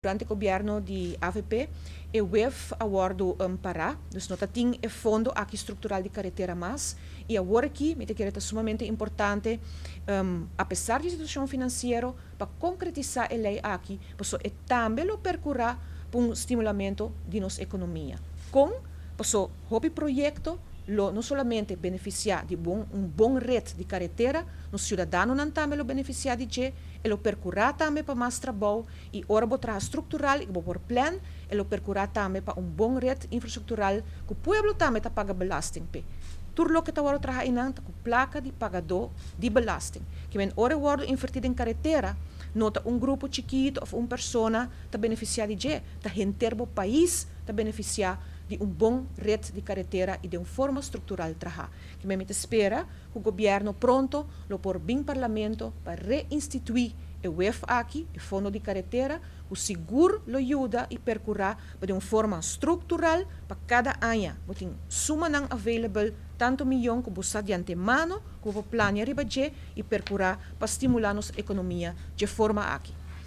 Durante o governo de AVP, eu WEF awardo Pará, dus nota tem o fundo aqui estrutural de carretera mais, e agora aqui, me que é sumamente importante, apesar da situação financeira, para concretizar a lei aqui, posso também percorrer para um estimulamento de nossa economia. Com, posso, hobby projeto, não somente beneficiar de bom rede de carretera, os cidadãos também lo beneficiar de que ele percorrer também para mais trabalho e ora botar estrutural e por plan ele percorrer também para bom rede infraestrutural que o povo também está paga belasting pe. Tudo lo que está agora trabalhando inang com placa de pagador de belasting. Que men ora word invertido em carretera, nota grupo chiquito ou pessoa está beneficiar de que, está inteiro o país está beneficiar de bom rede de carretera e de forma estrutural trabalhar. Que me espera que o governo pronto lo por bem parlamento para reinstituir o WEF aqui, o fundo de carretera, o seguro lo ajuda e percorrer de forma estrutural para cada ano. Botin suma nang available tanto milhão que você de antemano, que você planeja e percorrer para estimular nossa economia de forma aqui.